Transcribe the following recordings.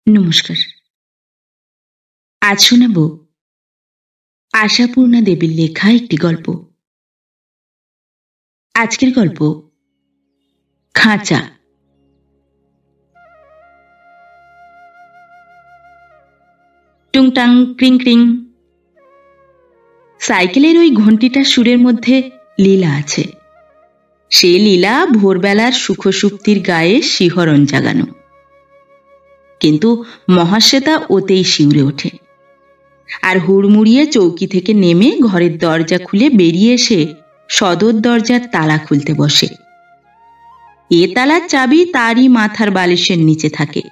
নমস্কার। আজ শোনাব আশাপূর্ণা দেবীর লেখা একটি গল্প। আজকের গল্প খাঁচা। টুংটাং ক্রিং ক্রিং। সাইকেলের ওই ঘণ্টিটার সুরের মধ্যে লীলা আছে। সে লীলা ভোরবেলার সুখসুপ্তির গায়ে শিহরণ জাগানো। কিন্তু মহাশ্বেতা ওতেই শিউরে ওঠে, আর হুড়মুড়িয়ে চৌকি থেকে নেমে ঘরের দরজা খুলে বেরিয়ে এসে সদর দরজার তালা খুলতে বসে। এ তালার চাবি তারই মাথার বালিশের নিচে থাকে।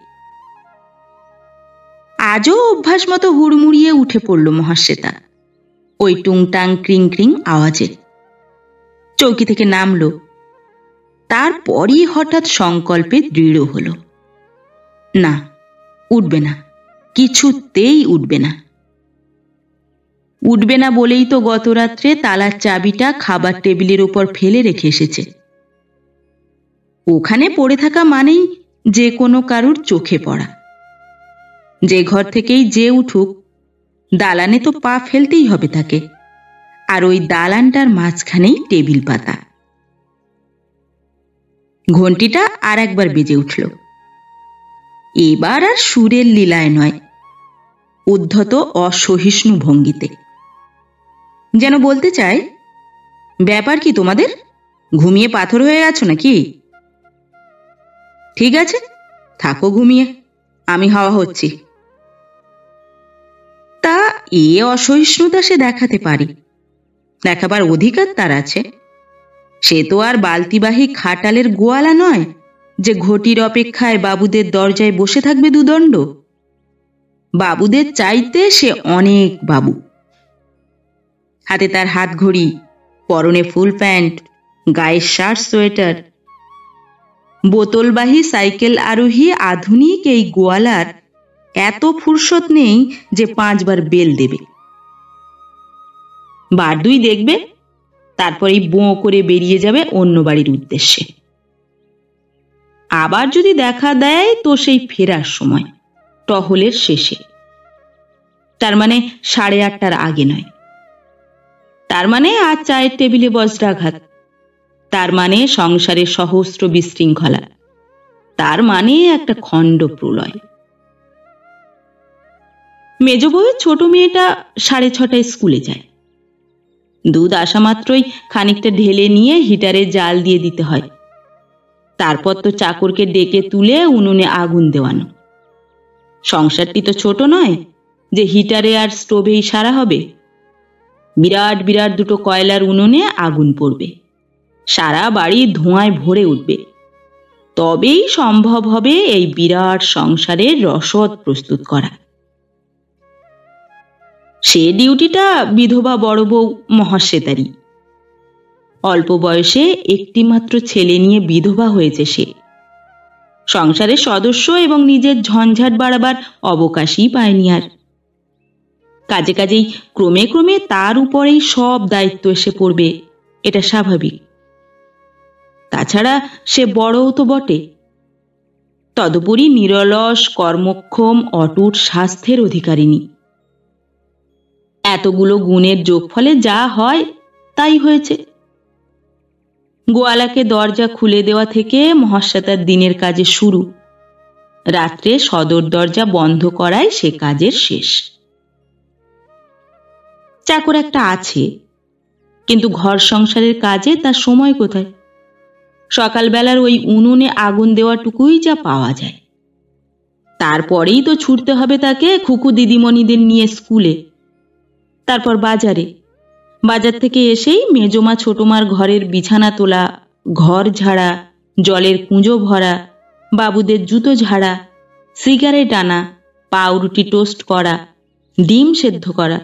আজও অভ্যাস মতো হুড়মুড়িয়ে উঠে পড়ল মহাশ্বেতা ওই টুংটাং ক্রিং ক্রিং আওয়াজে। চৌকি থেকে নামল। তারপরই হঠাৎ সংকল্পে দৃঢ় হল, না, উঠবে না, কিছুতেই উঠবে না। উঠবে না বলেই তো গত রাত্রে তালার চাবিটা খাবার টেবিলের উপর ফেলে রেখে এসেছে। ওখানে পড়ে থাকা মানেই যে কোনো কারুর চোখে পড়া। যে ঘর থেকেই যে উঠুক, দালানে তো পা ফেলতেই হবে তাকে। আর ওই দালানটার মাঝখানেই টেবিল পাতা। ঘণ্টিটা আর একবার বেজে উঠল। এবার আর সুরের লীলায় নয়, উদ্ধত অসহিষ্ণু ভঙ্গিতে। যেন বলতে চায়, ব্যাপার কি তোমাদের? ঘুমিয়ে পাথর হয়ে গেছো নাকি? ঠিক আছে, থাকো ঘুমিয়ে, আমি হাওয়া হচ্ছি। তা এ অসহিষ্ণুতা সে দেখাতে পারে, দেখাবার অধিকার তার আছে। সে তো আর বালতিবাহী খাটালের গোয়ালা নয় যে ঘটির অপেক্ষায় বাবুদের দরজায় বসে থাকবে দুদণ্ড। বাবুদের চাইতে সে অনেক বাবু। হাতে তার হাত ঘড়ি, পরনে ফুল প্যান্ট, গায়ে শার্ট সোয়েটার। বোতলবাহী সাইকেল আরোহী আধুনিক এই গোয়ালার এত ফুরসত নেই যে 5 বার বেল দেবে। বার 2 দেখবে, তারপরেই বোঁ করে বেরিয়ে যাবে অন্য বাড়ির উদ্দেশ্যে। আবার যদি দেখা দেয় তো সেই ফেরার সময়, টহলের শেষে। তার মানে 8:30টার আগে নয়। তার মানে আজ চায়ের টেবিলে বজ্রাঘাত। তার মানে সংসারের সহস্র বিশৃঙ্খলা। তার মানে একটা খণ্ড প্রলয়। মেজ বউয়ের ছোট মেয়েটা 6:30টায় স্কুলে যায়। দুধ আসা মাত্রই খানিকটা ঢেলে নিয়ে হিটারে জাল দিয়ে দিতে হয়। তারপর তো চাকরকে ডেকে তুলে উনুনে আগুন দেওয়ানো। সংসারটি তো ছোট নয় যে হিটারে আর স্টোভেই সারা হবে। বিরাট বিরাট 2টো কয়লার উনুনে আগুন পড়বে, সারা বাড়ি ধোঁয়ায় ভরে উঠবে। তবেই সম্ভব হবে এই বিরাট সংসারের রসদ প্রস্তুত করা। সে ডিউটিটা বিধবা বড় বউ মহাশ্বেতারই। অল্প বয়সে একটি মাত্র ছেলে নিয়ে বিধবা হয়েছে সে। সংসারের সদস্য এবং নিজের ঝঞ্ঝাট বাড়াবার অবকাশই পায়নি আর। কাজে কাজেই ক্রমে ক্রমে তার উপরেই সব দায়িত্ব এসে পড়বে, এটা স্বাভাবিক। তাছাড়া সে বড়ও তো বটে। তদুপরি নিরলস, কর্মক্ষম, অটুট স্বাস্থ্যের অধিকারিণী। এতগুলো গুণের যোগফলে যা হয় তাই হয়েছে। গোয়ালাকে দরজা খুলে দেওয়া থেকে মহাশ্বেতার দিনের কাজে শুরু। রাত্রে সদর দরজা বন্ধ করায় সে কাজের শেষ। চাকর একটা আছে, কিন্তু ঘর সংসারের কাজে তার সময় কোথায়? সকালবেলার ওই উনুনে আগুন দেওয়াটুকুই যা পাওয়া যায়। তারপরেই তো ছুটতে হবে তাকে খুকু দিদিমণিদের নিয়ে স্কুলে, তারপর বাজারে। বাজার থেকে এসেই মেজমা ছোটমার ঘরের বিছানা তোলা, ঘর ঝাড়া, জলের কুঁজো ভরা, বাবুদের জুতো ঝাড়া, সিগারেট আনা, পাউরুটি টোস্ট করা, ডিম সেদ্ধ করা,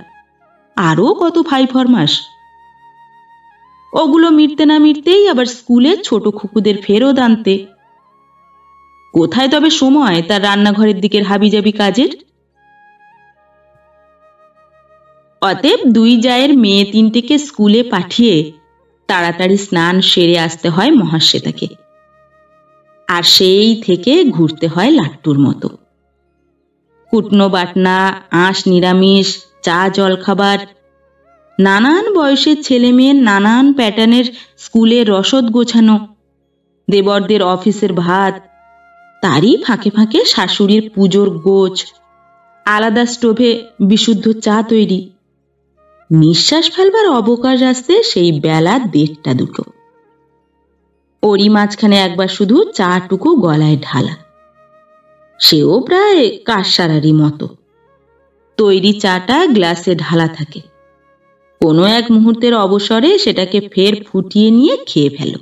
আরও কত ফাই ফরমাস। ওগুলো মিটতে না মিটতেই আবার স্কুলে ছোট খুকুদের ফেরত আনতে। কোথায় তবে সময় তার রান্নাঘরের দিকের হাবিজাবি কাজের? অতএব 2 জায়ের মেয়ে 3টেকে স্কুলে পাঠিয়ে তাড়াতাড়ি স্নান সেরে আসতে হয় মহাশ্বেতাকে। আর সেই থেকে ঘুরতে হয় লাট্টুর মতো। কুটনো বাটনা, আঁশ নিরামিষ, চা জলখাবার, নানান বয়সের ছেলে মেয়ের নানান প্যাটার্নের স্কুলের রসদ গোছানো, দেবরদের অফিসের ভাত, তারই ফাঁকে ফাঁকে শাশুড়ির পুজোর গোছ, আলাদা স্টোভে বিশুদ্ধ চা তৈরি। নিঃশ্বাস ফেলবার অবকাশ আসতে সেই বেলা 1:30-2। ওরই মাঝখানে একবার শুধু চাটুকু গলায় ঢালা, সেও প্রায় কাঠসারারই মতো। তৈরি চাটা গ্লাসে ঢালা থাকে, কোনো এক মুহূর্তের অবসরে সেটাকে ফের ফুটিয়ে নিয়ে খেয়ে ফেল।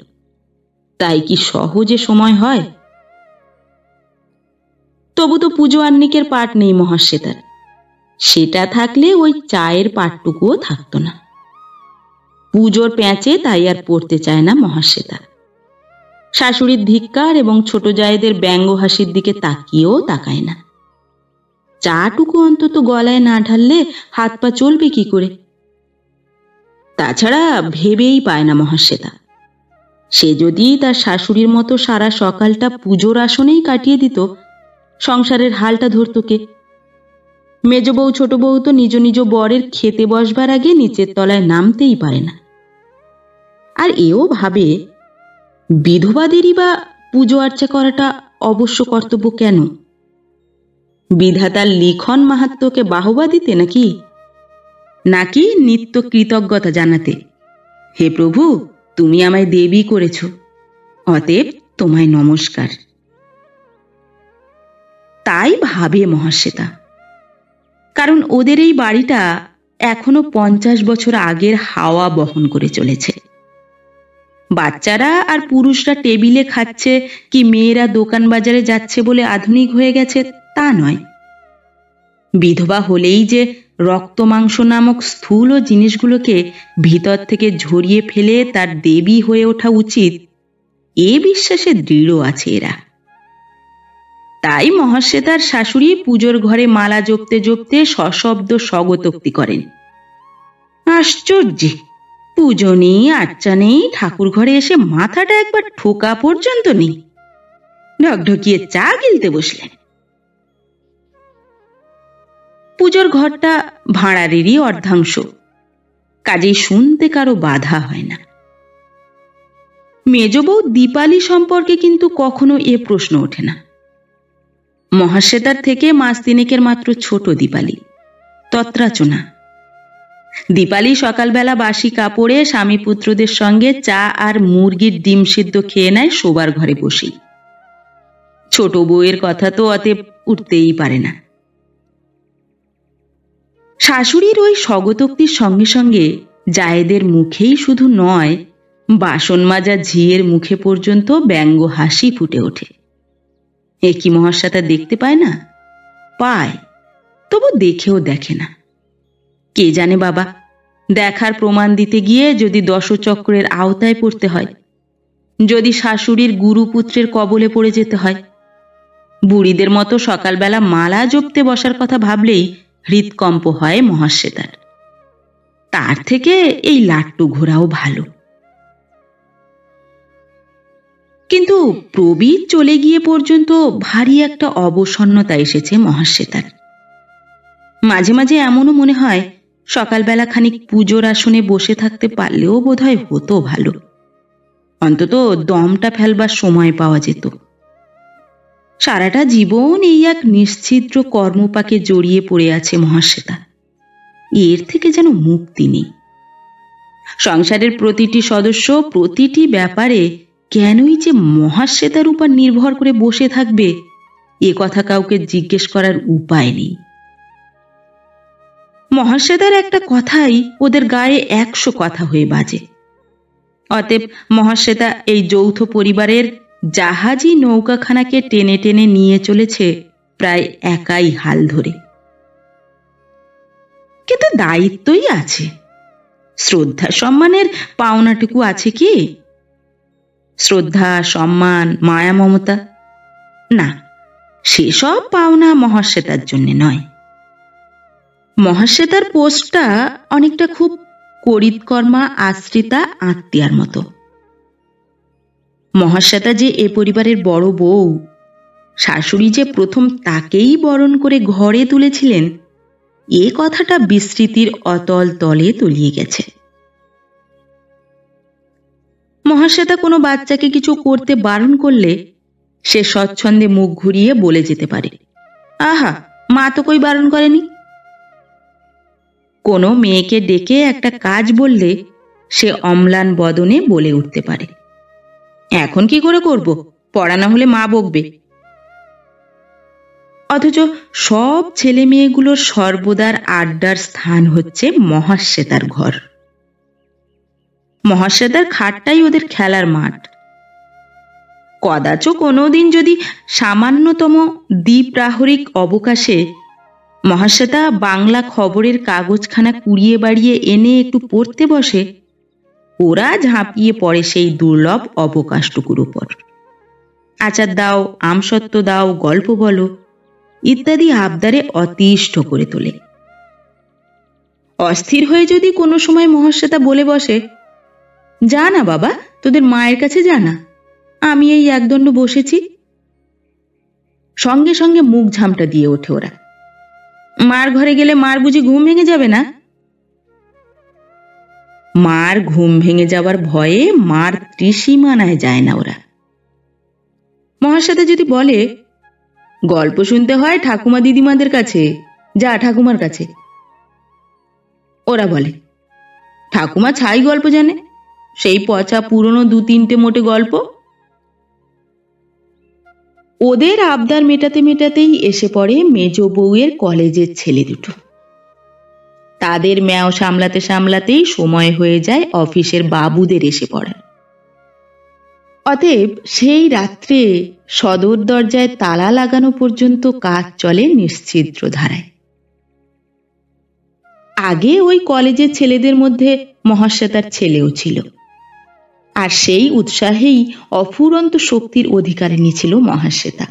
তাই কি সহজে সময় হয়? তবু তো পুজো আহ্নিকের পাট নেই মহাশ্বেতার। সেটা থাকলে ওই চায়ের পাটটুকুও থাকতো না। পুজোর প্যাঁচে তাই আর পড়তে চায় না মহাশ্বেতা। শাশুড়ির ধিক্কার এবং ছোট জায়েদের ব্যঙ্গ হাসির দিকে তাকিয়েও তাকায় না। চাটুকু অন্তত গলায় না ঢাললে হাত পা চলবে কি করে? তাছাড়া ভেবেই পায় না মহাশ্বেতা, সে যদি তার শাশুড়ির মতো সারা সকালটা পুজোর আসনেই কাটিয়ে দিত, সংসারের হালটা ধরত কে? মেজ বউ ছোট বউ তো নিজ নিজ বরের খেতে বসবার আগে নিচের তলায় নামতেই পারে না। আর এও ভাবে, বিধবাদেরই বা পুজো আর্চা করাটা অবশ্য কর্তব্য কেন? বিধাতার লিখন মাহাত্ম্যকে বাহবা দিতে নাকি? নাকি নিত্য কৃতজ্ঞতা জানাতে, হে প্রভু, তুমি আমায় দেবী করেছ, অতএব তোমায় নমস্কার। তাই ভাবে মহাশ্বেতা, কারণ ওদের এই বাড়িটা এখনো 50 বছর আগের হাওয়া বহন করে চলেছে। বাচ্চারা আর পুরুষরা টেবিলে খাচ্ছে কি মেয়েরা দোকান বাজারে যাচ্ছে বলে আধুনিক হয়ে গেছে তা নয়। বিধবা হলেই যে রক্ত মাংস নামক স্থূল জিনিসগুলোকে ভিতর থেকে ঝরিয়ে ফেলে তার দেবী হয়ে ওঠা উচিত, এ বিশ্বাসে দৃঢ় আছে এরা। তাই মহাশ্বেতার শাশুড়ি পুজোর ঘরে মালা জপতে জপতে সশব্দ স্বগতোক্তি করেন। আশ্চর্য, পুজো নেই, আর্চা নেই, ঠাকুর ঘরে এসে মাথাটা একবার ঠোকা পর্যন্ত নেই, ঢকঢকিয়ে চা গিলতে বসলেন। পুজোর ঘরটা ভাঁড়ারেরই অর্ধাংশ, কাজেই শুনতে কারো বাধা হয় না। মেজ বউ দীপালি সম্পর্কে কিন্তু কখনো এ প্রশ্ন ওঠে না। মহাশ্বেতার থেকে মাস তিনেকের মাত্র ছোট দীপালি, তত্রাচনা। দীপালি সকালবেলা বাসি কাপড়ে স্বামী পুত্রদের সঙ্গে চা আর মুরগির ডিম সিদ্ধ খেয়ে নেয় শোবার ঘরে বসেই। ছোট বউয়ের কথা তো অতএব উঠতেই পারে না। শাশুড়ির ওই স্বগতোক্তির সঙ্গে সঙ্গে জায়েদের মুখেই শুধু নয়, বাসন মাজা ঝিয়ের মুখে পর্যন্ত ব্যঙ্গ হাসি ফুটে ওঠে। এ কি মহাশ্বেতা দেখতে পায় না? পায়, তবু দেখেও দেখে না। কে জানে বাবা, দেখার প্রমাণ দিতে গিয়ে যদি দশচক্রের আওতায় পড়তে হয়, যদি শাশুড়ির গুরুপুত্রের কবলে পড়ে যেতে হয়। বুড়িদের মতো সকালবেলা মালা জপতে বসার কথা ভাবলেই হৃদকম্প হয় মহাশ্বেতার। তার থেকে এই লাট্টু ঘোরাও ভালো। কিন্তু প্রবীর চলে গিয়ে পর্যন্ত ভারী একটা অবসন্নতা এসেছে মহাশ্বেতার। মাঝে মাঝে এমনও মনে হয়, সকালবেলা খানিক পুজোর আসনে বসে থাকতে পারলেও বোধহয় হতো ভালো, অন্তত দমটা ফেলবার সময় পাওয়া যেত। সারাটা জীবন এই এক নিশ্ছিদ্র কর্মপাকে জড়িয়ে পড়ে আছে মহাশ্বেতা, এর থেকে যেন মুক্তি নেই। সংসারের প্রতিটি সদস্য প্রতিটি ব্যাপারে কেনই যে মহাশ্বেতার উপর নির্ভর করে বসে থাকবে, এ কথা কাউকে জিজ্ঞেস করার উপায় নেই। মহাশ্বেতার একটা কথাই ওদের গায়ে 100 কথা হয়ে বাজে। অতএব মহাশ্বেতা এই যৌথ পরিবারের জাহাজী নৌকাখানাকে টেনে টেনে নিয়ে চলেছে প্রায় একাই হাল ধরে। কিন্তু দায়িত্বই আছে, শ্রদ্ধা সম্মানের পাওনাটুকু আছে কি? শ্রদ্ধা, সম্মান, মায়া, মমতা? না, সেসব পাওনা মহাশ্বেতার জন্য নয়। মহাশ্বেতার পোস্টটা অনেকটা খুব করিতকর্মা আশ্রিতা আত্মীয়ার মতো। মহাশ্বেতা যে এ পরিবারের বড় বউ, শাশুড়ি যে প্রথম তাকেই বরণ করে ঘরে তুলেছিলেন, এ কথাটা বিস্মৃতির অতল তলে তলিয়ে গেছে। মহাশ্বেতা কোনো বাচ্চাকে কিছু করতে বারণ করলে সে স্বচ্ছন্দে মুখ ঘুরিয়ে বলে যেতে পারে, আহা, মা তো কই বারণ করেনি। কোনো মেয়েকে ডেকে একটা কাজ বললে সে অম্লান বদনে বলে উঠতে পারে, এখন কি করে করব, পড়া না হলে মা বকবে। অথচ সব ছেলে মেয়েগুলোর সর্বদার আড্ডার স্থান হচ্ছে মহাশ্বেতার ঘর। মহাশ্বেতার খাটটাই ওদের খেলার মাঠ। কদাচ কোনোদিন যদি সামান্যতম দ্বিপ্রাহরিক অবকাশে মহাশ্বেতা বাংলা খবরের কাগজখানা কুড়িয়ে বাড়িয়ে এনে একটু পড়তে বসে, ওরা ঝাঁপিয়ে পড়ে সেই দুর্লভ অবকাশটুকুর উপর। আচার দাও, আমসত্ত্ব দাও, গল্প বলো ইত্যাদি আবদারে অতিষ্ঠ করে তোলে। অস্থির হয়ে যদি কোনো সময় মহাশ্বেতা বলে বসে, যা না বাবা, তোদের মায়ের কাছে যা না, আমি এই একদণ্ড বসেছি, সঙ্গে সঙ্গে মুখ ঝামটা দিয়ে ওঠে ওরা, মার ঘরে গেলে মার বুঝি ঘুম ভেঙে যাবে না? মার ঘুম ভেঙে যাবার ভয়ে মার ত্রিসীমানায় যায় না ওরা। মহাশ্বেতা যদি বলে, গল্প শুনতে হয় ঠাকুমা দিদিমাদের কাছে, যা ঠাকুমার কাছে, ওরা বলে, ঠাকুমা ছাই গল্প জানে, সেই পচা পুরনো 2-3টে মোটে গল্প। ওদের আবদার মেটাতে মেটাতেই এসে পড়ে মেজ বউয়ের কলেজের ছেলে দুটো। তাদের ম্যাও সামলাতে সামলাতেই সময় হয়ে যায় অফিসের বাবুদের এসে পড়ার। অতএব সেই রাত্রে সদর দরজায় তালা লাগানো পর্যন্ত কাজ চলে নিশ্ছিদ্র ধারায়। আগে ওই কলেজের ছেলেদের মধ্যে মহাশ্বেতার ছেলেও ছিল, আর সেই উৎসাহেই অফুরন্ত শক্তির অধিকারিণী ছিল মহাশ্বেতা।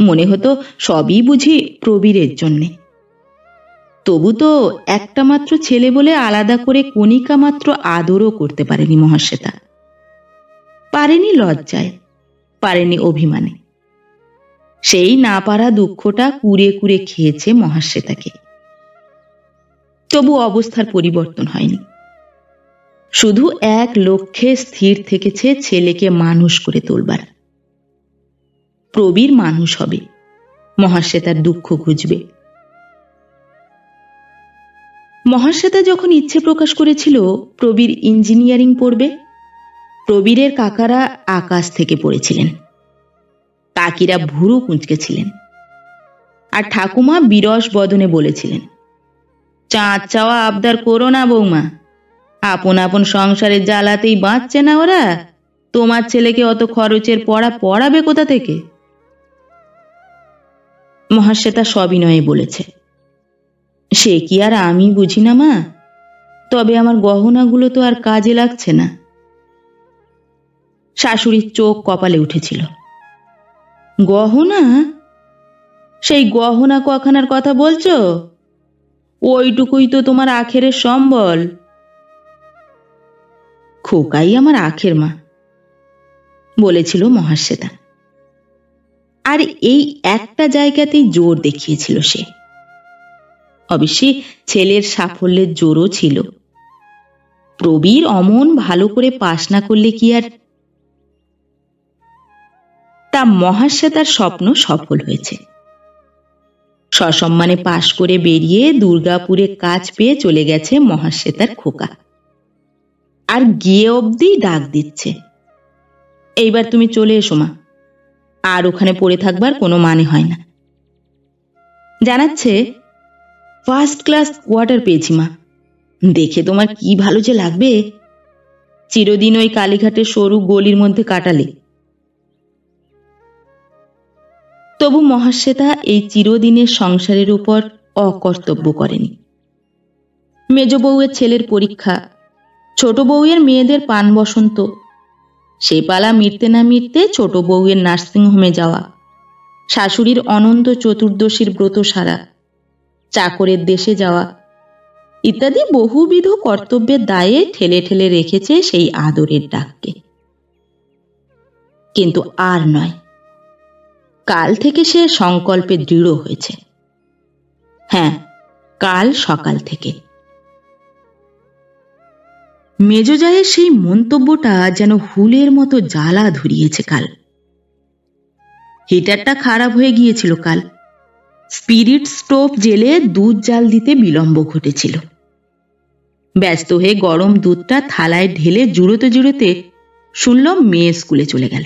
মনে হতো সবই বুঝি প্রবীরের জন্যে। তবু তো একটা মাত্র ছেলে বলে আলাদা করে কণিকা মাত্র আদরও করতে পারেনি মহাশ্বেতা। পারেনি লজ্জায়, পারেনি অভিমানে। সেই না পারা দুঃখটা কুরে কুরে খেয়েছে মহাশ্বেতাকে। তবু অবস্থার পরিবর্তন হয়নি। শুধু এক লক্ষ্যে স্থির থেকেছে ছেলেকে মানুষ করে তোলবার। প্রবীর মানুষ হবে, মহাশ্বেতার দুঃখ ঘুচবে। মহাশ্বেতা যখন ইচ্ছে প্রকাশ করেছিল প্রবীর ইঞ্জিনিয়ারিং পড়বে, প্রবীরের কাকারা আকাশ থেকে পড়েছিলেন, কাকিরা ভুরু কুঁচকেছিলেন, আর ঠাকুমা বিরস বদনে বলেছিলেন, চাঁদ চাওয়া আবদার করো না বৌমা, আপন আপন সংসারের জ্বালাতেই বাঁচছে না ওরা, তোমার ছেলেকে অত খরচের পড়া পড়াবে কোথা থেকে? মহাশ্বেতা সবিনয়ে বলেছে, সে কি আর আমি বুঝি না মা, তবে আমার গহনাগুলো তো আর কাজে লাগছে না। শাশুড়ির চোখ কপালে উঠেছিল। গহনা? সেই গহনা কখানার কথা বলছো? ওইটুকুই তো তোমার আখেরের সম্বল। খোকাই আমার আখের মা, বলেছিল মহাশ্বেতা। আর এই একটা জায়গাতেই জোর দেখিয়েছিল সে। অবশ্যই ছেলের সাফল্যের জোরও ছিল। প্রবীর অমন ভালো করে পাশ না করলে কি আর? তা মহাশ্বেতার স্বপ্ন সফল হয়েছে। সসম্মানে পাশ করে বেরিয়ে দুর্গাপুরে কাজ পেয়ে চলে গেছে মহাশ্বেতার খোকা, আর গিয়ে অবধি ডাক দিচ্ছে, এইবার তুমি চলে এসো মা, আর ওখানে পড়ে থাকবার কোনো মানে হয় না। জানাচ্ছে, ফার্স্ট ক্লাস কোয়ার্টার পেয়েছি মা, দেখে তোমার কি ভালো যে লাগবে, চিরদিন ওই কালীঘাটের সরু গলির মধ্যে কাটালে। তবু মহাশ্বেতা এই চিরদিনের সংসারের উপর অকর্তব্য করেনি। মেজ বউয়ের ছেলের পরীক্ষা, ছোট বউয়ের মেয়েদের পান বসন্ত, সে পালা মিটতে না মিটতে ছোট বউয়ের নার্সিংহোমে যাওয়া, শাশুড়ির অনন্ত চতুর্দশীর ব্রত সারা, চাকরের দেশে যাওয়া ইত্যাদি বহুবিধ কর্তব্যের দায়ে ঠেলে ঠেলে রেখেছে সেই আদরের ডাককে। কিন্তু আর নয়, কাল থেকে সে সংকল্পে দৃঢ় হয়েছে। হ্যাঁ, কাল সকাল থেকে। মেজজায়ের সেই মন্তব্যটা যেন হুলের মতো জ্বালা ধরিয়েছে কাল। হিটারটা খারাপ হয়ে গিয়েছিল কাল। স্পিরিট স্টোভ জেলে দুধ জাল দিতে বিলম্ব ঘটেছিল। ব্যস্ত হয়ে গরম দুধটা থালায় ঢেলে জুড়োতে জুড়োতে শুনলাম মেয়ে স্কুলে চলে গেল।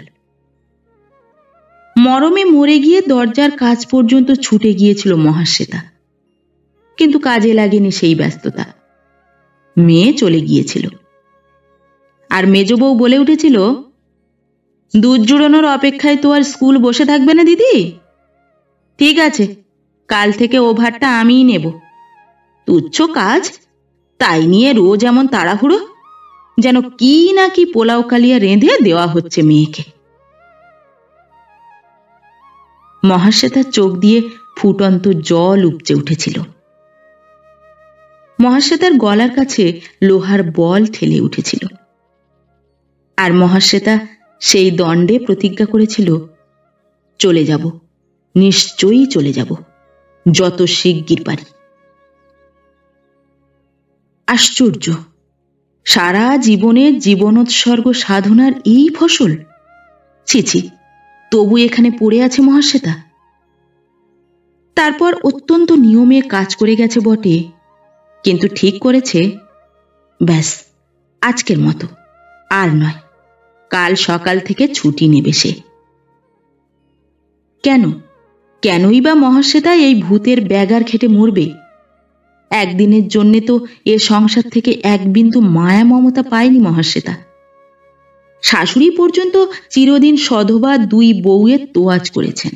মরমে মরে গিয়ে দরজার কাজ পর্যন্ত ছুটে গিয়েছিল মহাশ্বেতা, কিন্তু কাজে লাগেনি সেই ব্যস্ততা। মেয়ে চলে গিয়েছিল, আর মেজ বউ বলে উঠেছিল, দুধ জুড়োনোর অপেক্ষায় তো আর স্কুল বসে থাকবে না দিদি। ঠিক আছে, কাল থেকে ও ভাতটা আমিই নেব। তুচ্ছ কাজ, তাই নিয়ে রোজ এমন তাড়াহুড়ো, যেন কি না কি পোলাও কালিয়া রেঁধে দেওয়া হচ্ছে মেয়েকে। মহাশ্বেতার চোখ দিয়ে ফুটন্ত জল উপচে উঠেছিল। মহাশ্বেতার গলার কাছে লোহার বল ঠেলে উঠেছিল, আর মহাশ্বেতা সেই দণ্ডে প্রতিজ্ঞা করেছিল, চলে যাব, নিশ্চয়ই চলে যাব, যত শিগগির পারি। আশ্চর্য, সারা জীবনের জীবনোৎসর্গ সাধনার এই ফসল! ছি ছি, তবু এখানে পড়ে আছে মহাশ্বেতা। তারপর অত্যন্ত নিয়মে কাজ করে গেছে বটে, কিন্তু ঠিক করেছে, ব্যাস আজকের মতো আর নয়, কাল সকাল থেকে ছুটি নেবে সে। কেনই বা মহাশ্বেতা এই ভূতের ব্যাগার খেটে মরবে? একদিনের জন্যে তো এ সংসার থেকে এক বিন্দু মায়া মমতা পায়নি মহাশ্বেতা। শাশুড়ি পর্যন্ত চিরদিন সধবা দুই বউয়ের তোয়াজ করেছেন,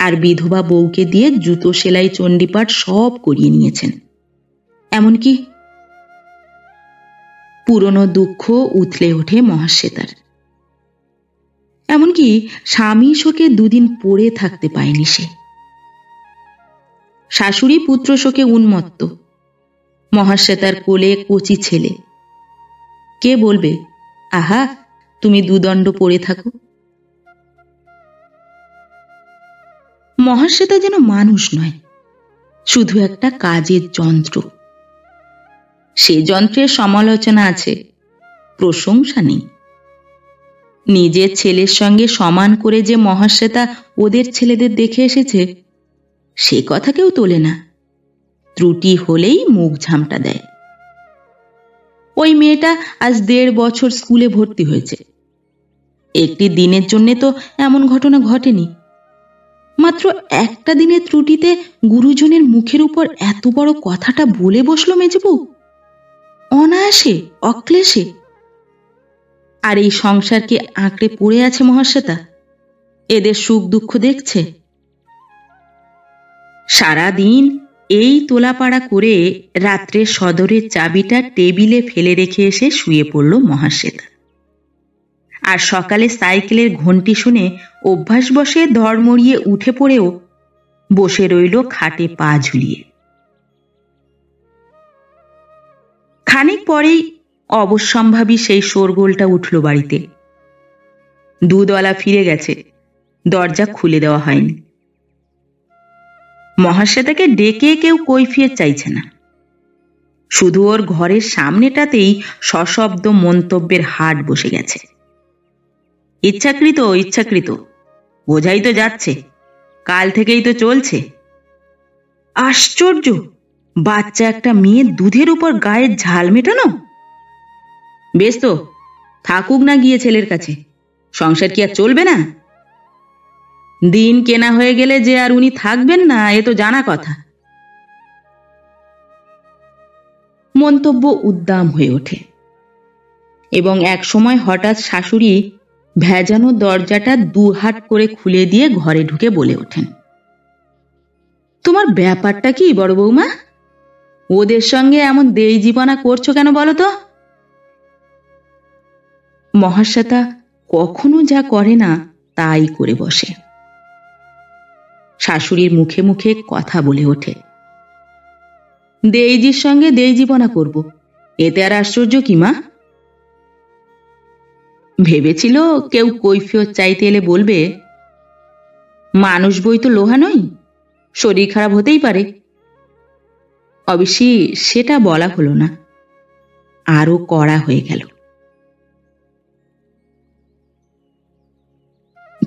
আর বিধবা বউকে দিয়ে জুতো সেলাই চণ্ডীপাঠ সব করিয়ে নিয়েছেন। এমনকি পুরনো দুঃখ উথলে ওঠে মহাশ্বেতার। এমনকি স্বামী শোকে দুদিন পড়ে থাকতে পায়নি সে। শাশুড়ি পুত্র শোকে উন্মত্ত, মহাশ্বেতার কোলে কচি ছেলে। কে বলবে, আহা তুমি দুদণ্ড পড়ে থাকো? মহাশ্বেতা যেন মানুষ নয়, শুধু একটা কাজের যন্ত্র। সে যন্ত্রের সমালোচনা আছে, প্রশংসা নেই। নিজের ছেলের সঙ্গে সমান করে যে মহাশ্বেতা ওদের ছেলেদের দেখে এসেছে, সে কথা কেউ তোলে না। ত্রুটি হলেই মুখ ঝামটা দেয়। ওই মেয়েটা আজ 1.5 বছর স্কুলে ভর্তি হয়েছে। একটি দিনের জন্যে তো এমন ঘটনা ঘটেনি। মাত্র একটা দিনের ত্রুটিতে গুরুজনের মুখের উপর এত বড় কথাটা বলে বসলো মেজবউ, অনায়াসে, অক্লেশে। আর এই সংসারকে আঁকড়ে পড়ে আছে মহাশ্বেতা, এদের সুখ দুঃখ দেখছে। সারাদিন এই তোলাপাড়া করে রাত্রে সদরের চাবিটা টেবিলে ফেলে রেখে এসে শুয়ে পড়ল মহাশ্বেতা। আর সকালে সাইকেলের ঘন্টি শুনে অভ্যাসবশে ধড়মড়িয়ে উঠে পড়েও বসে রইল খাটে পা ঝুলিয়ে। খানিক পরেই অবশ্যম্ভাবী সেই শোরগোলটা উঠল বাড়িতে। দুধওয়ালা ফিরে গেছে, দরজা খুলে দেওয়া হয়নি। মহাশ্বেতাকে ডেকে কেউ কৈফিয়ত চাইছে না, শুধু ওর ঘরের সামনেটাতেই সশব্দ মন্তব্যের হাট বসে গেছে। ইচ্ছাকৃত, বোঝাই তো যাচ্ছে, কাল থেকেই তো চলছে। আশ্চর্য, বাচ্চা একটা মেয়ে দুধের উপর গায়ের ঝাল মেটানো। বেশ তো, থাকুক না গিয়ে ছেলের কাছে, সংসার কি আর চলবে না? দিন কেনা হয়ে গেলে যে আর উনি থাকবেন না, এ তো জানা কথা। মন্তব্য উদ্দাম হয়ে ওঠে, এবং এক সময় হঠাৎ শাশুড়ি ভেজানো দরজাটা 2 হাত করে খুলে দিয়ে ঘরে ঢুকে বলে ওঠেন, তোমার ব্যাপারটা কি বড় বৌমা? ওদের সঙ্গে এমন দেইজীবনা করছো কেন বলো তো? মহাশ্বেতা কখনো যা করে না তাই করে বসে। শাশুড়ির মুখে মুখে কথা বলে ওঠে, দেইজির সঙ্গে দেইজীবনা করব, এতে আর আশ্চর্য কি মা? ভেবেছিল কেউ কৈফিয়ত চাইতে এলে বলবে, মানুষ বই তো লোহা নয়, শরীর খারাপ হতেই পারে। অবশ্যই সেটা বলা হলো না, আরো কড়া হয়ে গেল।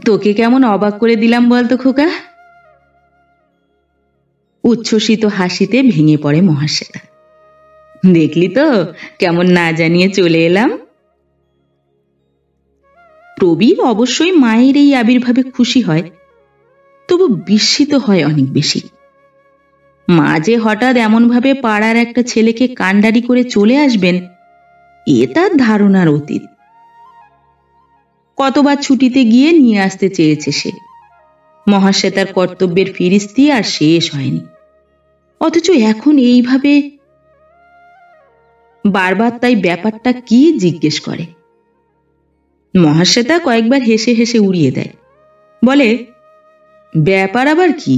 তোকে কেমন অবাক করে দিলাম বলতো খোকা? উচ্ছ্বসিত হাসিতে ভেঙে পড়ে মহাশ্বেতা। দেখলি তো কেমন না জানিয়ে চলে এলাম। প্রবীর অবশ্যই মায়ের এই আবির্ভাবে খুশি হয়, তবু বিস্মিত হয় অনেক বেশি। মা যে হঠাৎ এমনভাবে পাড়ার একটা ছেলেকে কাণ্ডারি করে চলে আসবেন, এ তার ধারণার অতীত। কতবার ছুটিতে গিয়ে নিয়ে আসতে চেয়েছে সে, মহাশ্বেতার কর্তব্যের ফিরিস্তি আর শেষ হয়নি। অথচ এখন এইভাবে বারবার তাই ব্যাপারটা কি জিজ্ঞেস করে। মহাশ্বেতা কয়েকবার হেসে হেসে উড়িয়ে দেয়, বলে, ব্যাপার আবার কি,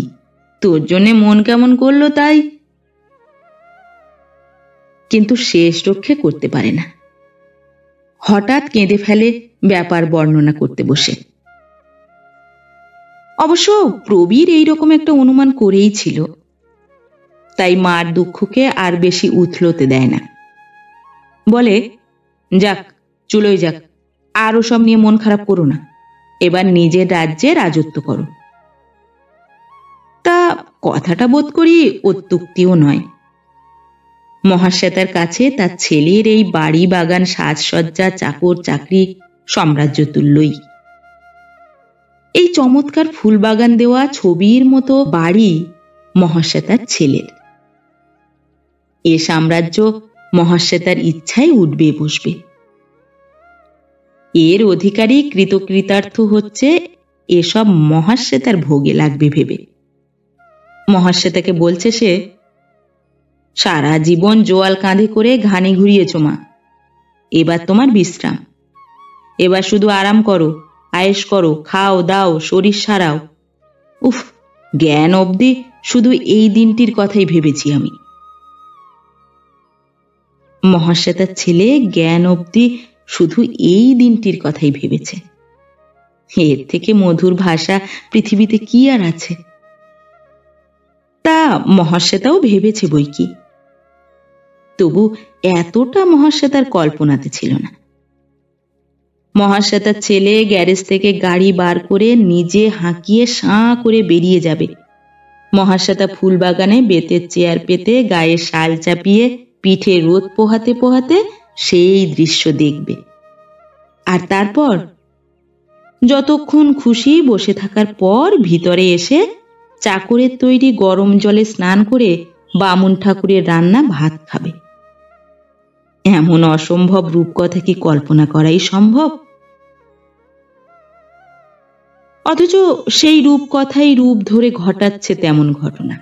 তোর জন্যে মন কেমন করলো তাই। কিন্তু শেষ রক্ষে করতে পারে না, হঠাৎ কেঁদে ফেলে ব্যাপার বর্ণনা করতে বসে। অবশ্য প্রবীর এইরকম একটা অনুমান করেই ছিল, তাই মার দুঃখকে আর বেশি উথলতে দেয় না। বলে, যাক চুলোই যাক, আর ওসব নিয়ে মন খারাপ করো না, এবার নিজের রাজ্যে রাজত্ব করো। তা কথাটা বোধ করি অত্যুক্তিও নয়। মহাশ্বেতার কাছে তার ছেলের এই বাড়ি বাগান সাজসজ্জা চাকর চাকরি সাম্রাজ্য তুল্যই। এই চমৎকার ফুলবাগান দেওয়া ছবির মতো বাড়ি মহাশ্বেতার ছেলের। এ সাম্রাজ্য মহাশ্বেতার ইচ্ছায় উঠবে বসবে। এর অধিকারী কৃতকৃতার্থ হচ্ছে এসব মহাশ্বেতার ভোগে লাগবে ভেবে। মহাশ্বেতাকে বলছে সে, সারা জীবন জোয়াল কাঁধে করে ঘানি ঘুরিয়েছ মা, এবার তোমার বিশ্রাম। এবার শুধু আরাম করো, আয়েশ করো, খাও দাও, শরীর সারাও। উফ, জ্ঞান অবধি শুধু এই দিনটির কথাই ভেবেছি আমি। মহাশ্বেতার ছেলে জ্ঞান অবধি শুধু এই দিনটির কথাই ভেবেছে। এর থেকে মধুর ভাষা পৃথিবীতে কি আর আছে? তা মহাশ্বেতাও ভেবেছে বই কি, তবু এতটা মহাশ্বেতার কল্পনাতে ছিল না। মহাশ্বেতার ছেলে গ্যারেজ থেকে গাড়ি বার করে নিজে হাঁকিয়ে সাঁ করে বেরিয়ে যাবে। মহাশ্বেতা ফুলবাগানে বেতের চেয়ার পেতে গায়ে শাল চাপিয়ে পিঠে রোদ পোহাতে পোহাতে সেই দৃশ্য দেখবে। আর তারপর যতক্ষণ খুশি বসে থাকার পর ভিতরে এসে চাকরের তৈরি গরম জলে স্নান করে বামুন ঠাকুরের রান্না ভাত খাবে। এমন অসম্ভব রূপকথা কি কল্পনা করাই সম্ভব? অথচ সেই রূপকথাই রূপ ধরে ঘটাচ্ছে তেমন ঘটনা।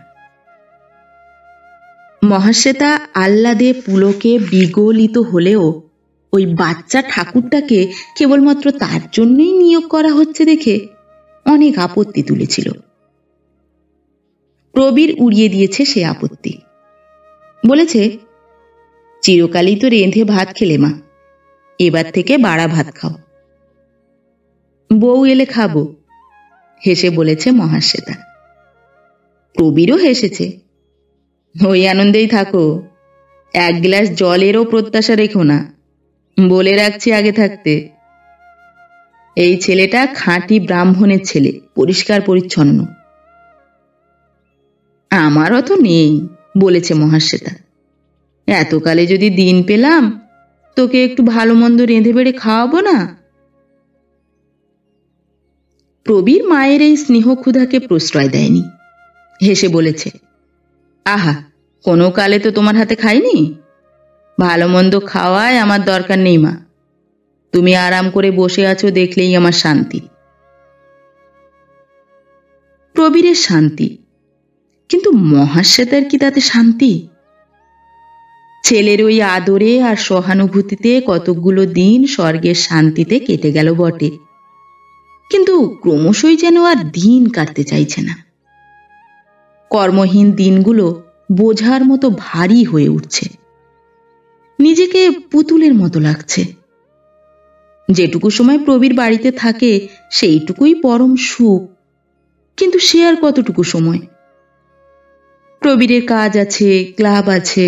মহাশ্বেতা আহ্লাদে পুলকে বিগলিত হলেও ওই বাচ্চা ঠাকুরটাকে কেবলমাত্র তার জন্যই নিয়োগ করা হচ্ছে দেখে অনেক আপত্তি তুলেছিল। প্রবীর উড়িয়ে দিয়েছে সে আপত্তি, বলেছে, চিরকালই তো রেঁধে ভাত খেলে মা, এবার থেকে বাড়া ভাত খাও। বউ এলে খাবো, হেসে বলেছে মহাশ্বেতা। প্রবীরও হেসেছে। ওই আনন্দেই থাকো, এক গ্লাস জলেরও প্রত্যাশা রেখো না, বলে রাখছি আগে থাকতে। এই ছেলেটা খাঁটি ব্রাহ্মণের ছেলে, পরিষ্কার পরিচ্ছন্ন। আমারও তো নেই, বলেছে মহাশ্বেতা। এতকালে যদি দিন পেলাম, তোকে একটু ভালো মন্দ রেঁধে বেড়ে খাওয়াবো না? প্রবীর মায়ের এই স্নেহ ক্ষুধাকে প্রশ্রয় দেয়নি, হেসে বলেছে, আহা, কোনো কালে তো তোমার হাতে খাইনি। ভালো মন্দ খাওয়ায় আমার দরকার নেই মা, তুমি আরাম করে বসে আছো দেখলেই আমার শান্তি। প্রবীরের শান্তি, কিন্তু মহাশ্বেতার কি তাতে শান্তি? ছেলের ওই আদরে আর সহানুভূতিতে কতকগুলো দিন স্বর্গের শান্তিতে কেটে গেল বটে, কিন্তু ক্রমশই যেন আর দিন কাটতে চাইছে না। কর্মহীন দিনগুলো বোঝার মতো ভারী হয়ে উঠছে, নিজেকে পুতুলের মতো লাগছে। যেটুকু সময় প্রবীর বাড়িতে থাকে সেইটুকুই পরম সুখ, কিন্তু সে আর কতটুকু সময়? প্রবীরের কাজ আছে, ক্লাব আছে,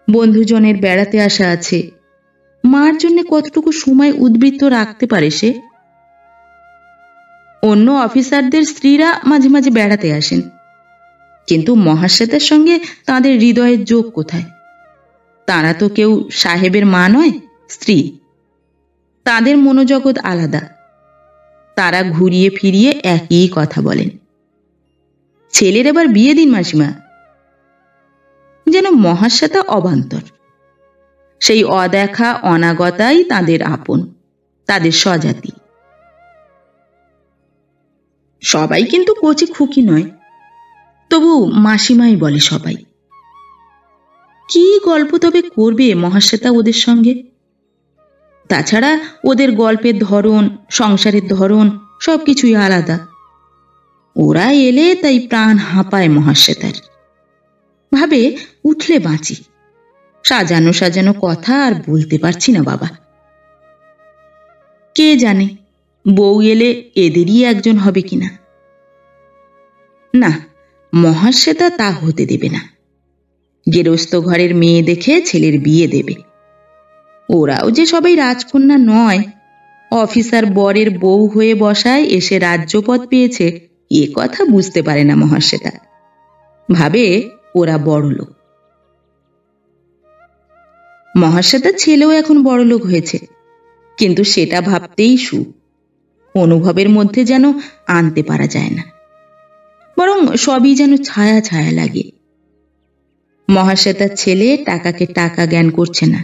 বন্ধুজনের বেড়াতে আসা আছে। মার জন্য কতটুকু সময় উদ্বৃত্ত রাখতে পারে সে? অন্য অফিসারদের স্ত্রীরা মাঝে মাঝে বেড়াতে আসেন, কিন্তু মহাশ্বেতার সঙ্গে তাদের হৃদয়ের যোগ কোথায়? তারা তো কেউ সাহেবের মা নয়, স্ত্রী। তাদের মনোজগৎ আলাদা। তারা ঘুরিয়ে ফিরিয়ে একই কথা বলেন। ছেলের এবার বিয়ে দিন মাসিমা। যেন মহাশ্বেতা অবান্তর। সেই অদেখা অনাগতাই তাদের আপন, তাদের স্বজাতি। সবাই কিন্তু কচি খুকি নয়, তবু মাসিমাই বলে সবাই। কি গল্প তবে করবে মহাশ্বেতা ওদের সঙ্গে? তাছাড়া ওদের গল্পের ধরন, সংসারের ধরন সবকিছুই আলাদা। ওরা এলে তাই প্রাণ হাঁপায় মহাশ্বেতার। ভাবে উঠলে বাঁচি, সাজানো সাজানো কথা আর বলতে পারছি না বাবা। কে জানে বউ এলে এদেরই একজন হবে কিনা। না, মহাশ্বেতা তা হতে দেবে না। গেরস্ত ঘরের মেয়ে দেখে ছেলের বিয়ে দেবে। ওরাও যে সবাই রাজকন্যা নয়, অফিসার বরের বউ হয়ে বসায় এসে রাজ্যপদ পেয়েছে এ কথা বুঝতে পারে না মহাশ্বেতা। ভাবে ওরা বড়লোক। মহাশ্বেতার ছেলেও এখন বড়লোক হয়েছে, কিন্তু সেটা ভাবতেই সুখ। অনুভবের মধ্যে যেন আনতে পারা যায় না, বরং সবই যেন ছায়া ছায়া লাগে। মহাশ্বেতার ছেলে টাকাকে টাকা জ্ঞান করছে না।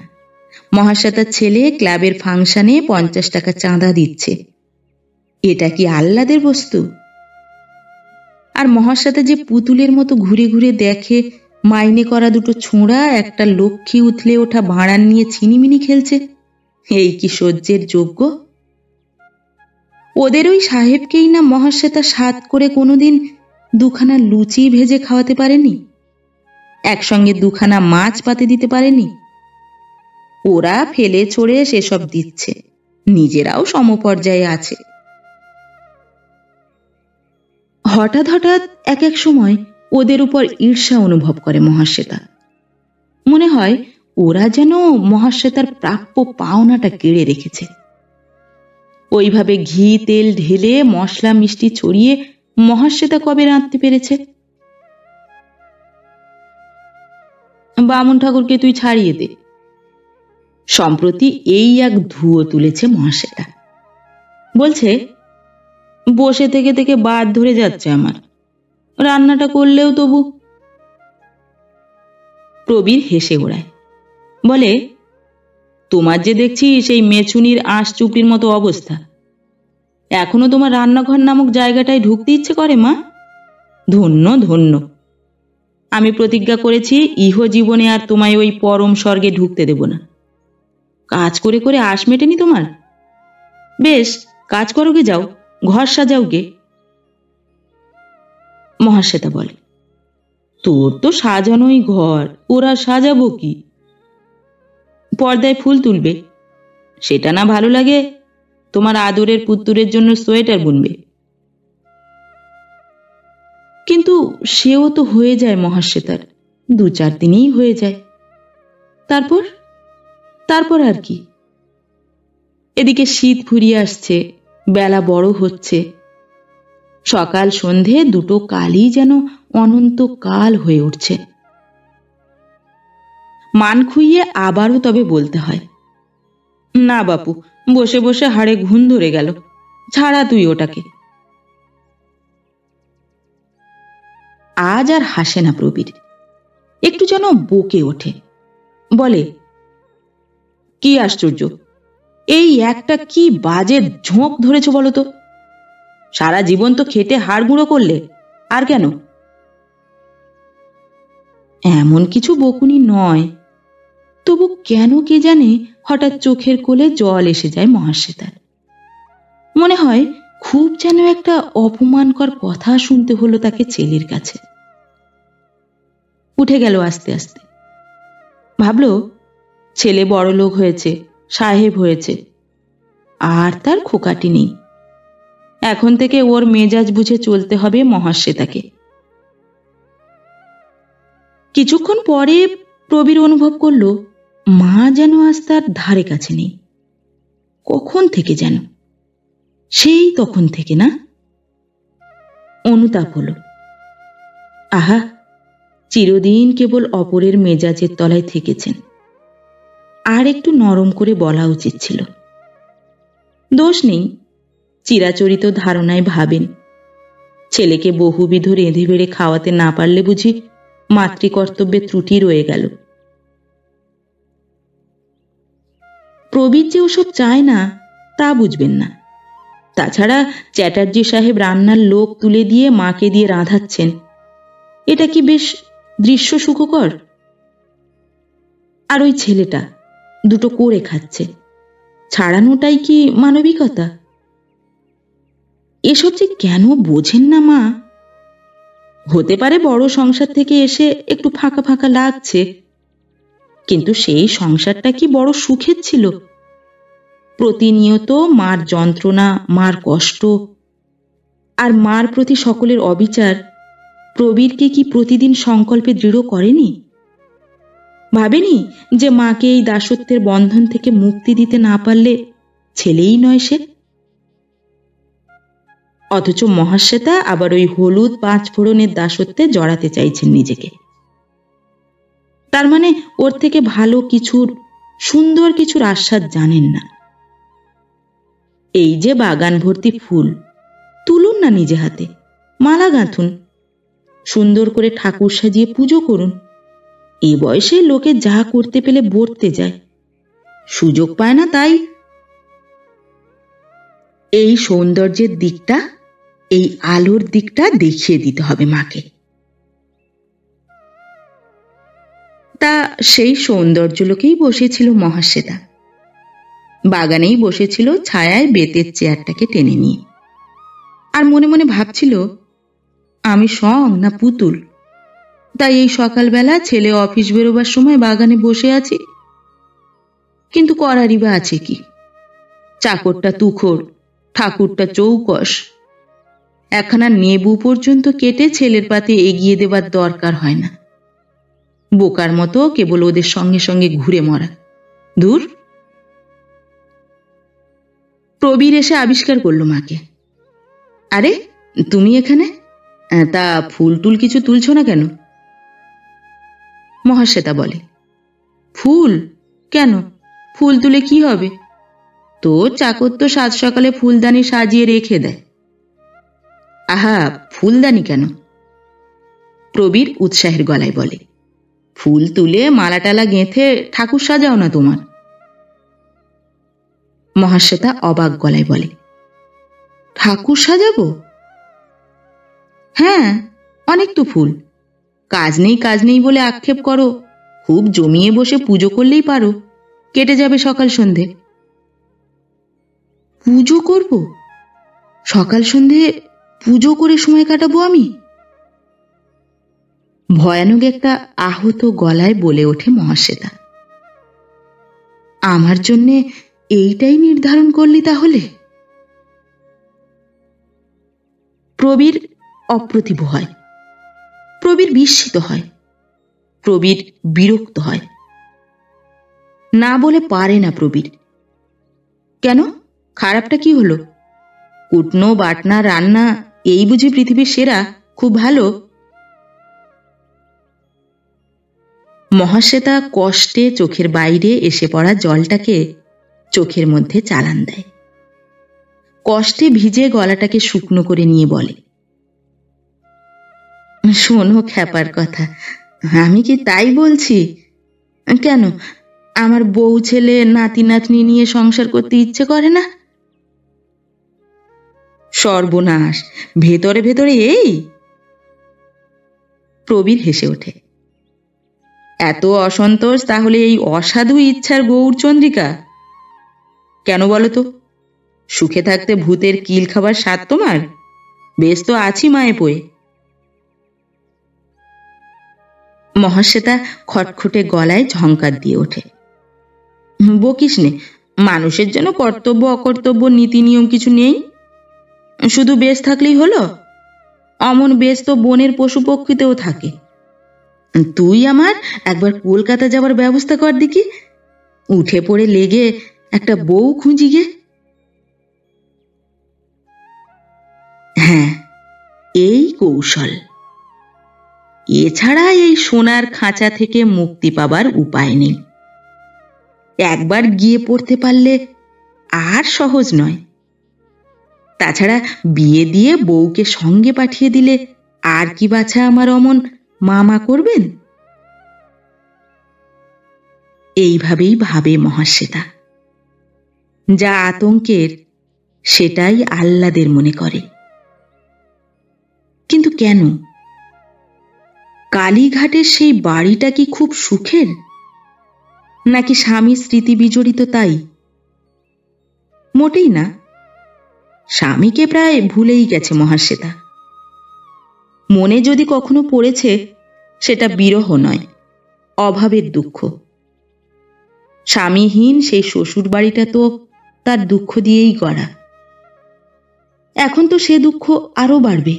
মহাশ্বেতার ছেলে ক্লাবের ফাংশনে 50 টাকা চাঁদা দিচ্ছে। এটা কি আহ্লাদের বস্তু? আর মহাশ্বেতা যে পুতুলের মতো ঘুরে ঘুরে দেখে মাইনে করা দুটো ছোঁড়া একটা লক্ষ্মী উথলে ওঠা ভাঁড়ান নিয়ে ছিনিমিনি খেলছে, এই কি সহ্যের যোগ্য? ওদের ওই সাহেবকেই না মহাশ্বেতা সাধ করে কোনোদিন দুখানা লুচি ভেজে খাওয়াতে পারেনি, একসঙ্গে দুখানা মাছ পাতে দিতে পারেনি। ওরা ফেলে ছড়ে সেসব দিচ্ছে, নিজেরাও সমপর্যায়ে আছে। হঠাৎ হঠাৎ এক এক সময় ওদের উপর ঈর্ষা অনুভব করে মহাশ্বেতা। মনে হয় ওরা যেন মহাশ্বেতার প্রাপ্য পাওনাটা কেড়ে রেখেছে। ওইভাবে ঘি তেল ঢেলে মশলা মিষ্টি ছড়িয়ে মহাশ্বেতা কবে রাঁধতে পেরেছে? বামুন ঠাকুরকে তুই ছাড়িয়ে দে। সম্প্রতি এই এক ধুয়ো তুলেছে মহাশ্বেতা। বলছে, বসে থেকে থেকে বাদ ধরে যাচ্ছে আমার, রান্নাটা করলেও তবু। প্রবীর হেসে ওড়ায়, বলে, তোমার যে দেখছি সেই মেছুনির আঁশ চুপড়ির মতো অবস্থা, এখনো তোমার রান্নাঘর নামক জায়গাটায় ঢুকতে ইচ্ছে করে মা? ধন্য ধন্য। আমি প্রতিজ্ঞা করেছি ইহ জীবনে আর তোমায় ওই পরম স্বর্গে ঢুকতে দেব না। কাজ করে করে আশ মেটেনি তোমার? বেশ, কাজ করো গে, যাও ঘর সাজাও গে। মহাশ্বেতা বলে, তোর তো সাজানোই ঘর, ওরা সাজাবো কি? পর্দায় ফুল তুলবে, সেটা না ভালো লাগে তোমার আদরের পুত্তুরের জন্য সোয়েটার বুনবে। কিন্তু সেও তো হয়ে যায় মহাশ্বেতার, 2-4 দিনেই হয়ে যায়। তারপর তারপর আর কি? এদিকে শীত ফুরিয়ে আসছে, বেলা বড় হচ্ছে। সকাল সন্ধে দুটো কালই যেন অনন্ত কাল হয়ে উঠছে। মান খুইয়ে আবারও তবে বলতে হয়, না বাপু, বসে বসে হাড়ে ঘুম ধরে গেল, ছাড়া তুই ওটাকে। আজ আর হাসে না প্রবীর, একটু যেন বকে ওঠে। বলে, কি আশ্চর্য, এই একটা কি বাজে ঝোঁক ধরেছ বলো তো? সারা জীবন তো খেটে হাড় গুঁড়ো করলে, আর কেন? এমন কিছু বকুনি নয়, তবু কেন কে জানে হঠাৎ চোখের কোলে জল এসে যায় মহাশ্বেতার। মনে হয় খুব যেন একটা অপমানকর কথা শুনতে হলো তাকে ছেলের কাছে। উঠে গেল আস্তে আস্তে। ভাবল, ছেলে বড়লোক হয়েছে, সাহেব হয়েছে, আর তার খোকাটি নেই। এখন থেকে ওর মেজাজ বুঝে চলতে হবে মহাশ্বেতাকে। কিছুক্ষণ পরে প্রবীর অনুভব করল মা যেন আজ তার ধারে কাছে নেই। কখন থেকে যেন, সেই তখন থেকে না? অনুতাপ হলো, আহা, চিরদিন কেবল অপরের মেজাজের তলায় থেকেছেন, আর একটু নরম করে বলা উচিত ছিল। দোষ নেই, চিরাচরিত ধারণায় ভাবেন ছেলেকে বহুবিধ রেঁধে বেড়ে খাওয়াতে না পারলে বুঝি মাতৃকর্তব্যে ত্রুটি রয়ে গেল। প্রবীর যে ওসব চায় না তা বুঝবেন না। তাছাড়া চ্যাটার্জি সাহেব রান্নার লোক তুলে দিয়ে মাকে দিয়ে রাঁধাচ্ছেন, এটা কি বেশ দৃশ্য সুখকর? আর ওই ছেলেটা দুটো করে খাচ্ছে, ছাড়ানোটাই কি মানবিকতা? এসব যে কেন বোঝেন না মা? হতে পারে বড় সংসার থেকে এসে একটু ফাঁকা ফাঁকা লাগছে, কিন্তু সেই সংসারটা কি বড় সুখের ছিল? প্রতিনিয়ত মার যন্ত্রণা, মার কষ্ট আর মার প্রতি সকলের অবিচার প্রবীরকে কি প্রতিদিন সংকল্পে দৃঢ় করেনি? ভাবেনি যে মাকে এই দাসত্বের বন্ধন থেকে মুক্তি দিতে না পারলে ছেলেই নয় সে? অথচ মহাশ্বেতা আবার ওই হলুদ 5 ফোড়নের দাসত্বে জড়াতে চাইছেন নিজেকে। তার মানে ওর থেকে ভালো কিছুর, সুন্দর কিছুর আস্বাদ জানেন না। এই যে বাগান ভর্তি ফুল, তুলুন না নিজে হাতে, মালা গাঁথুন, সুন্দর করে ঠাকুর সাজিয়ে পুজো করুন। এই বয়সে লোকে যা করতে পেলে বর্তে যায়, সুযোগ পায় না। তাই এই সৌন্দর্যের দিকটা, এই আলোর দিকটা দেখিয়ে দিতে হবে মাকে। তা সেই সৌন্দর্য লোকেই বসেছিল মহাশ্বেতা, বাগানেই বসেছিল ছায়ায় বেতের চেয়ারটাকে টেনে নিয়ে, আর মনে মনে ভাবছিল আমি সং না পুতুল। তাই এই সকালবেলা ছেলে অফিস বেরোবার সময় বাগানে বসে আছি, কিন্তু করারই বা আছে কি? চাকরটা তুখোড়, ঠাকুরটা চৌকস, একখানা নেবু পর্যন্ত কেটে ছেলের পাতে এগিয়ে দেবার দরকার হয় না। বোকার মতো কেবল ওদের সঙ্গে সঙ্গে ঘুরে মরা। দূর! প্রবীর এসে আবিষ্কার করলো মাকে। আরে তুমি এখানে? তা ফুল টুল কিছু তুলছ না কেন? মহাশ্বেতা বলে, ফুল কেন? ফুল তুলে কি হবে? তো চাকর তো সাত সকালে ফুলদানি সাজিয়ে রেখে দেয়। আহা, ফুলদানি কেন? প্রবীর উৎসাহের গলায় বলে, ফুল তুলে মালাটালা গেঁথে ঠাকুর সাজাও না তোমার? মহাশ্বেতা অবাক গলায় বলে, ঠাকুর সাজাবো? হ্যাঁ, অনেক তো ফুল। কাজ নেই বলে আক্ষেপ করো, খুব জমিয়ে বসে পুজো করলেই পারো, কেটে যাবে সকাল সন্ধে। পুজো করব? সকাল সন্ধে পুজো করে সময় কাটাবো আমি? ভয়ানক একটা আহত গলায় বলে ওঠে মহাশ্বেতা। আমার জন্যে এইটাই নির্ধারণ করলি তাহলে? প্রবীর অপ্রতিভ হয়, প্রবীর বিস্মিত হয়, প্রবীর বিরক্ত হয়। না বলে পারে না প্রবীর। কেন, খারাপটা কি হলো? কুটনো বাটনা রান্না এই বুঝি পৃথিবীর সেরা, খুব ভালো? মহাশ্বেতা কষ্টে চোখের বাইরে এসে পড়া জলটাকে চোখের মধ্যে চালান দেয়, কষ্টে ভিজে গলাটাকে শুকনো করে নিয়ে বলে, শোনো খ্যাপার কথা, আমি কি তাই বলছি? কেন, আমার বউ ছেলে নাতি নাতনি নিয়ে সংসার করতে ইচ্ছে করে না? সর্বনাশ, ভেতরে ভেতরে এই? প্রবীর হেসে ওঠে। এত অসন্তোষ তাহলে এই অসাধু ইচ্ছার গৌরচন্দ্রিকা? কেন বলো তো? সুখে থাকতে ভূতের কিল খাবার স্বাদ তোমার? বেশ তো আছি মায়ে পয়ে। মহাশ্বেতা খটখটে গলায় ঝংকার দিয়ে ওঠে, বকিস নে, মানুষের জন্য কর্তব্য অকর্তব্য নীতি নিয়ম কিছু নেই? শুধু বেশ থাকলেই হলো? অমন বেশ তো বনের পশু পক্ষীতেও থাকে। তুই আমার একবার কলকাতা যাবার ব্যবস্থা কর দেখি, উঠে পড়ে লেগে একটা বউ খুঁজি গে। হ্যাঁ, এই কৌশল। এছাড়া এই সোনার খাঁচা থেকে মুক্তি পাবার উপায় নেই। একবার গিয়ে পড়তে পারলে আর সহজ নয়। তাছাড়া বিয়ে দিয়ে বউকে সঙ্গে পাঠিয়ে দিলে আর কি বাছা আমার অমন মামা করবেন? এইভাবেই ভাবে মহাশ্বেতা। যা আতঙ্কের সেটাই আহ্লাদের মনে করে। কিন্তু কেন? কালীঘাটের সেই বাড়িটা কি খুব সুখের, নাকি স্বামী স্মৃতি বিজড়িত তাই? মোটেই না। স্বামীকে প্রায় ভুলেই গেছে মহাশ্বেতা। মনে যদি কখনো পড়েছে, সেটা বিরহ নয়, অভাবের দুঃখ। স্বামীহীন সেই শ্বশুর বাড়িটা তো তার দুঃখ দিয়েই গড়া। এখন তো সে দুঃখ আরো বাড়বে।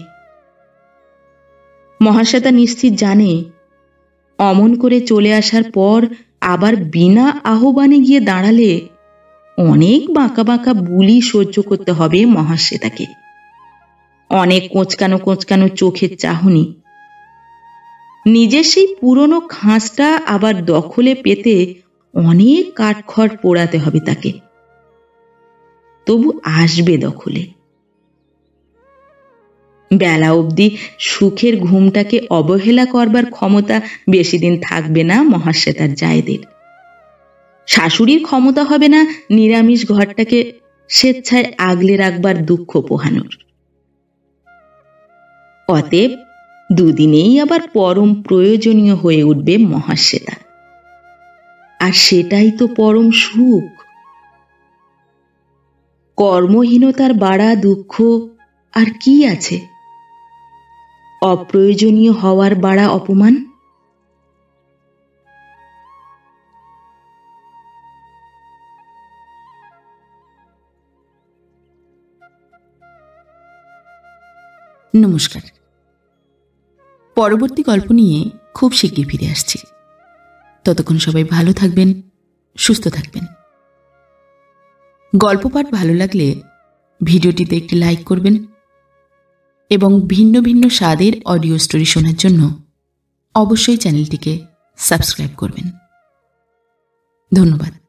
মহাশ্বেতা নিশ্চিত জানে, অমন করে চলে আসার পর আবার বিনা আহ্বানে গিয়ে দাঁড়ালে অনেক বাঁকা বাঁকা বুলি সহ্য করতে হবে মহাশ্বেতাকে। অনেক কোঁচকানো কোঁচকানো চোখের চাহনি। নিজের সেই পুরনো খাঁজটা আবার দখলে পেতে অনেক কাঠখড় পোড়াতে হবে তাকে। তবু আসবে দখলে। বেলা অবধি সুখের ঘুমটাকে অবহেলা করবার ক্ষমতা বেশি দিন থাকবে না মহাশ্বেতার জায়েদের। শাশুড়ির ক্ষমতা হবে না নিরামিষ ঘরটাকে স্বেচ্ছায় আগলে রাখবার দুঃখ পোহানোর। অতএব দুদিনেই আবার পরম প্রয়োজনীয় হয়ে উঠবে মহাশ্বেতা। আর সেটাই তো পরম সুখ। কর্মহীনতার বাড়া দুঃখ আর কি আছে? অপ্রয়োজনীয় হওয়ার বাড়া অপমান। নমস্কার। পরবর্তী গল্প নিয়ে খুব শিগগির ফিরে আসছি। ততক্ষণ সবাই ভালো থাকবেন, সুস্থ থাকবেন। গল্প পাঠ ভালো লাগলে ভিডিওটিতে একটি লাইক করবেন এবং ভিন্ন ভিন্ন স্বাদের অডিও স্টোরি শোনার জন্য অবশ্যই চ্যানেলটিকে সাবস্ক্রাইব করবেন। ধন্যবাদ।